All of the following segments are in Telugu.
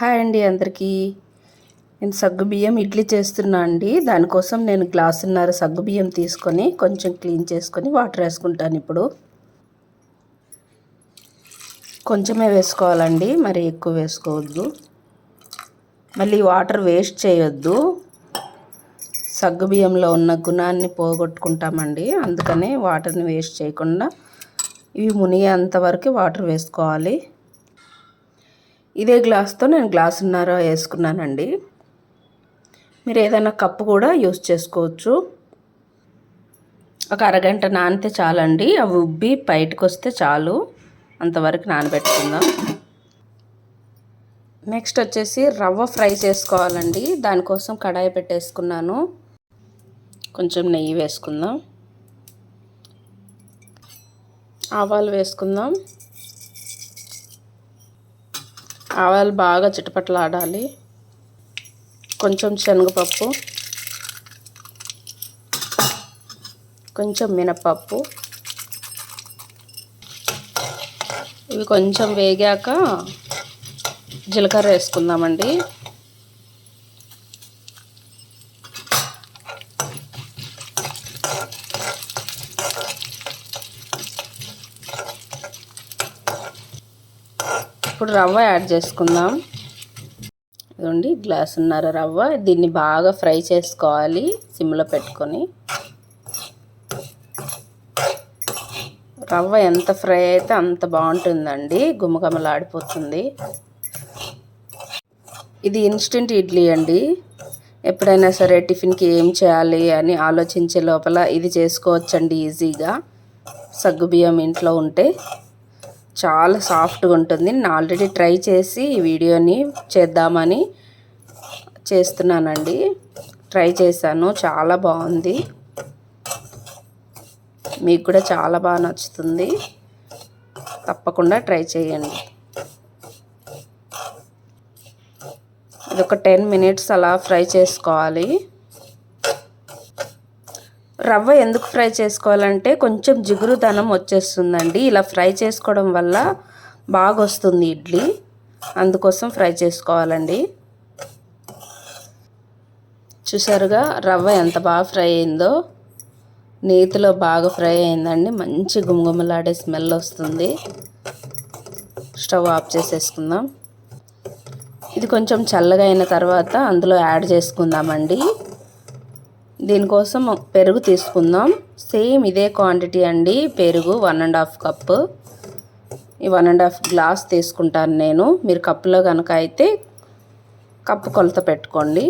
హాయ్ అండి అందరికీ. నేను సగ్గుబియ్యం ఇడ్లీ చేస్తున్నా అండి. దానికోసం నేను గ్లాసున్నర సగ్గుబియ్యం తీసుకొని కొంచెం క్లీన్ చేసుకొని వాటర్ వేసుకుంటాను. ఇప్పుడు కొంచెమే వేసుకోవాలండి, మరి ఎక్కువ వేసుకోవద్దు. మళ్ళీ వాటర్ వేస్ట్ చేయొద్దు, సగ్గుబియ్యంలో ఉన్న గుణాన్ని పోగొట్టుకుంటామండి. అందుకనే వాటర్ని వేస్ట్ చేయకుండా ఇవి మునిగేంత వరకు వాటర్ వేసుకోవాలి. ఇదే గ్లాస్తో నేను గ్లాసున్నర వేసుకున్నానండి. మీరు ఏదైనా కప్పు కూడా యూస్ చేసుకోవచ్చు. ఒక అరగంట నానితే చాలండి, అవి ఉబ్బి బయటకు వస్తే చాలు. అంతవరకు నానబెట్టుకుందాం. నెక్స్ట్ వచ్చేసి రవ్వ ఫ్రై చేసుకోవాలండి. దానికోసం కడాయి పెట్టేసుకున్నాను. కొంచెం నెయ్యి వేసుకుందాం, ఆవాలు వేసుకుందాం. ఆవాలు బాగా చిటపటలాడాలి. కొంచెం శనగపప్పు, కొంచెం మినపప్పు. ఇవి కొంచెం వేగాక జీలకర్ర వేసుకుందామండి. ఇప్పుడు రవ్వ యాడ్ చేసుకుందాం. ఇదిగోండి గ్లాసున్నర రవ్వ. దీన్ని బాగా ఫ్రై చేసుకోవాలి సిమ్లో పెట్టుకొని. రవ్వ ఎంత ఫ్రై అయితే అంత బాగుంటుందండి, గుమగుమలాడిపోతుంది. ఇది ఇన్స్టెంట్ ఇడ్లీ అండి. ఎప్పుడైనా సరే టిఫిన్కి ఏం చేయాలి అని ఆలోచించే లోపల ఇది చేసుకోవచ్చండి ఈజీగా. సగ్గుబియ్యం ఇంట్లో ఉంటే చాలా సాఫ్ట్గా ఉంటుంది. నేను ఆల్రెడీ ట్రై చేసి ఈ వీడియోని చేద్దామని చేస్తున్నానండి. ట్రై చేశాను, చాలా బాగుంది. మీకు కూడా చాలా బాగా నచ్చుతుంది. తప్పకుండా ట్రై చేయండి. ఇది ఒక 10 మినిట్స్ అలా ఫ్రై చేసుకోవాలి. రవ్వ ఎందుకు ఫ్రై చేసుకోవాలంటే కొంచెం జిగురుదనం వచ్చేస్తుందండి. ఇలా ఫ్రై చేసుకోవడం వల్ల బాగా వస్తుంది ఇడ్లీ, అందుకోసం ఫ్రై చేసుకోవాలండి. చూసారుగా రవ్వ ఎంత బాగా ఫ్రై అయిందో, నేతిలో బాగా ఫ్రై అయిందండి. మంచి గుమగుమలాడే స్మెల్ వస్తుంది. స్టవ్ ఆఫ్ చేసేసుకుందాం. ఇది కొంచెం చల్లగా అయిన తర్వాత అందులో యాడ్ చేసుకుందామండి. దీనికోసం పెరుగు తీసుకుందాం. సేమ్ ఇదే క్వాంటిటీ అండి. పెరుగు 1.5 కప్పు. ఈ 1.5 గ్లాస్ తీసుకుంటాను నేను. మీరు కప్పులో కనుక అయితే కప్పు కొలత పెట్టుకోండి.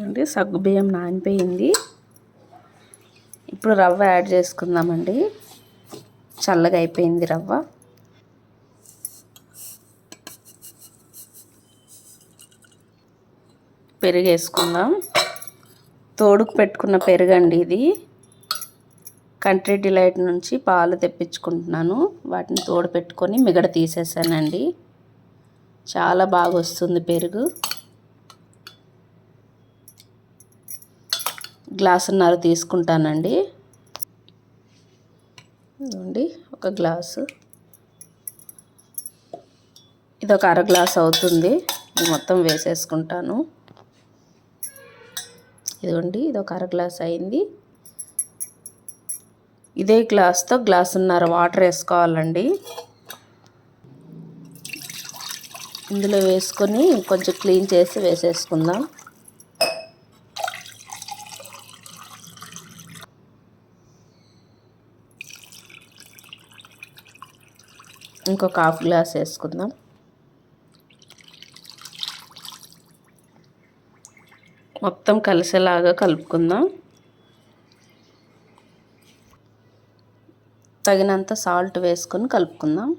అండి సగ్గుబియ్యం నానిపోయింది. ఇప్పుడు రవ్వ యాడ్ చేసుకుందామండి. చల్లగా అయిపోయింది రవ్వ. పెరుగు వేసుకుందాం. తోడుకు పెట్టుకున్న పెరుగండి ఇది. కంట్రీ డిలైట్ నుంచి పాలు తెప్పించుకుంటున్నాను. వాటిని తోడు పెట్టుకొని మిగడ తీసేసానండి. చాలా బాగా వస్తుంది పెరుగు. గ్లాసున్నర తీసుకుంటానండి. ఇదిగోండి ఒక గ్లాసు. ఇది ఒక అర గ్లాస్ అవుతుంది. ఇది మొత్తం వేసేసుకుంటాను. ఇదిగోండి ఇది ఒక అర గ్లాస్ అయింది. ఇదే గ్లాస్తో గ్లాసున్నర వాటర్ వేసుకోవాలండి. ఇందులో వేసుకొని కొంచెం క్లీన్ చేసి వేసేసుకుందాం. ఇంకొక హాఫ్ గ్లాస్ వేసుకుందాం. మొత్తం కలిసేలాగా కలుపుకుందాం. తగినంత సాల్ట్ వేసుకొని కలుపుకుందాం.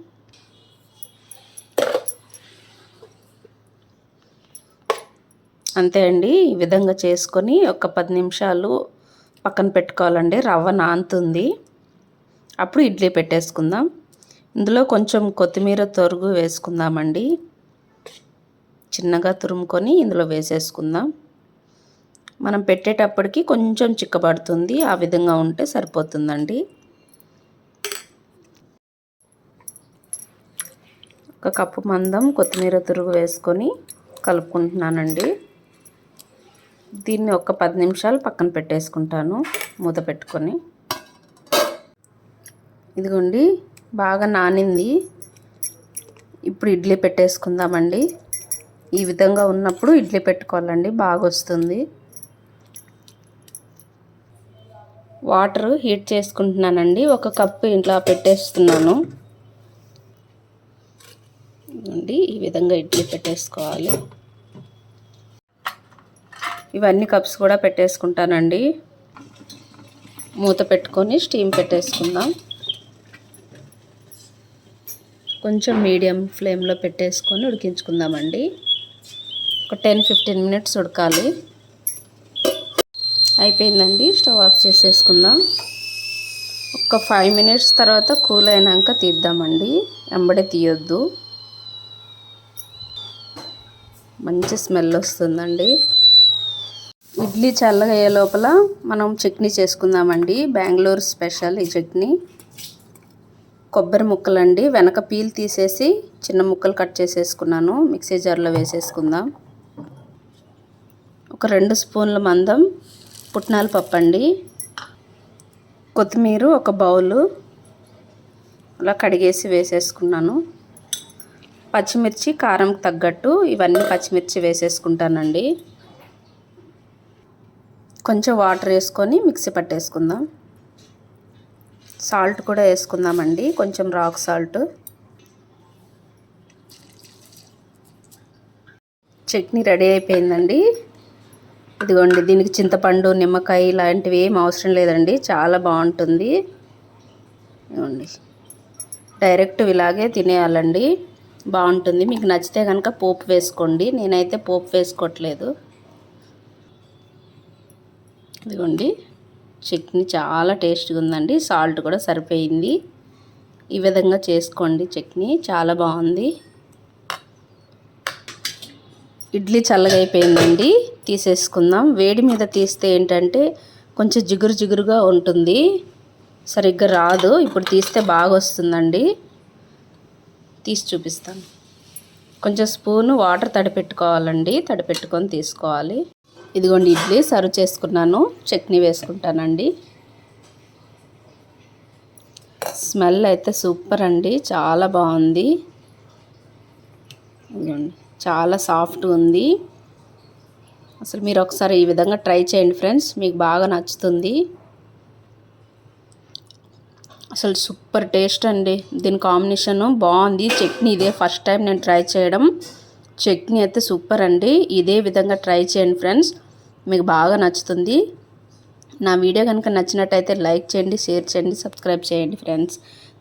అంతే అండి. ఈ విధంగా చేసుకొని ఒక 10 నిమిషాలు పక్కన పెట్టుకోవాలండి. రవ్వ నానుతుంది. అప్పుడు ఇడ్లీ పెట్టేసుకుందాం. ఇందులో కొంచెం కొత్తిమీర తొరుగు వేసుకుందామండి. చిన్నగా తురుముకొని ఇందులో వేసేసుకుందాం. మనం పెట్టేటప్పటికి కొంచెం చిక్కబడుతుంది. ఆ విధంగా ఉంటే సరిపోతుందండి. ఒక కప్పు మందం కొత్తిమీర తురుగు వేసుకొని కలుపుకుంటున్నానండి. దీన్ని ఒక 10 నిమిషాలు పక్కన పెట్టేసుకుంటాను మూత పెట్టుకొని. ఇదిగోండి బాగా నానింది. ఇప్పుడు ఇడ్లీ పెట్టేసుకుందామండి. ఈ విధంగా ఉన్నప్పుడు ఇడ్లీ పెట్టుకోవాలండి, బాగా వస్తుంది. వాటర్ హీట్ చేసుకుంటున్నానండి. ఒక కప్పు ఇంట్లో పెట్టేస్తున్నాను అండి. ఈ విధంగా ఇడ్లీ పెట్టేసుకోవాలి. ఇవన్నీ కప్స్ కూడా పెట్టేసుకుంటానండి. మూత పెట్టుకొని స్టీమ్ పెట్టేసుకుందాం. కొంచెం మీడియం ఫ్లేమ్లో పెట్టేసుకొని ఉడికించుకుందామండి. ఒక 10-15 మినిట్స్ ఉడకాలి. అయిపోయిందండి. స్టవ్ ఆఫ్ చేసేసుకుందాం. ఒక 5 మినిట్స్ తర్వాత కూల్ అయినాక తీద్దామండి. వెంబడే తీయొద్దు, మంచి స్మెల్ వస్తుందండి. ఇడ్లీ చల్లగా అయ్యే లోపల మనం చట్నీ చేసుకుందామండి. బెంగళూరు స్పెషల్ ఈ చట్నీ. కొబ్బరి ముక్కలండి, వెనక పీల్ తీసేసి చిన్న ముక్కలు కట్ చేసేసుకున్నాను. మిక్సీ జార్లో వేసేసుకుందాం. ఒక 2 స్పూన్ల మందం పుట్నాల పప్పు అండి. కొత్తిమీర ఒక బౌలు అలా కడిగేసి వేసేసుకున్నాను. పచ్చిమిర్చి కారం తగ్గట్టు ఇవన్నీ పచ్చిమిర్చి వేసేసుకుంటానండి. కొంచెం వాటర్ వేసుకొని మిక్సీ పట్టేసుకుందాం. సాల్ట్ కూడా వేసుకుందామండి, కొంచెం రాక్ సాల్ట్. చట్నీ రెడీ అయిపోయిందండి. ఇదిగోండి, దీనికి చింతపండు నిమ్మకాయ ఇలాంటివి ఏం అవసరం లేదండి, చాలా బాగుంటుంది. ఇదిగోండి, డైరెక్ట్ ఇలాగే తినేయాలండి, బాగుంటుంది. మీకు నచ్చితే కనుక పోపు వేసుకోండి, నేనైతే పోపు వేసుకోవట్లేదు. ఇదిగోండి, చట్నీ చాలా టేస్ట్గా ఉందండి. సాల్ట్ కూడా సరిపోయింది. ఈ విధంగా చేసుకోండి, చట్నీ చాలా బాగుంది. ఇడ్లీ చల్లగా అయిపోయిందండి, తీసేసుకుందాం. వేడి మీద తీస్తే ఏంటంటే కొంచెం జిగురు జిగురుగా ఉంటుంది, సరిగ్గా రాదు. ఇప్పుడు తీస్తే బాగా వస్తుందండి. తీసి చూపిస్తాను. కొంచెం స్పూను వాటర్ తడిపెట్టుకోవాలండి, తడిపెట్టుకొని తీసుకోవాలి. ఇదిగోండి, ఇడ్లీ సర్వ్ చేసుకున్నాను. చట్నీ వేసుకుంటానండి. స్మెల్ అయితే సూపర్ అండి, చాలా బాగుంది. ఇదిగోండి, చాలా సాఫ్ట్గా ఉంది. అసలు మీరు ఒకసారి ఈ విధంగా ట్రై చేయండి ఫ్రెండ్స్, మీకు బాగా నచ్చుతుంది. అసలు సూపర్ టేస్ట్ అండి. దీని కాంబినేషన్ బాగుంది. చట్నీ ఇదే ఫస్ట్ టైం నేను ట్రై చేయడం. చట్నీ అయితే సూపర్ అండి. ఇదే విధంగా ట్రై చేయండి ఫ్రెండ్స్, మీకు బాగా నచ్చుతుంది. నా వీడియో కనుక నచ్చినట్టయితే లైక్ చేయండి, షేర్ చేయండి, సబ్స్క్రైబ్ చేయండి ఫ్రెండ్స్.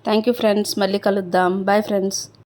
Thank you friends. మళ్ళీ కలుద్దాం. Bye friends.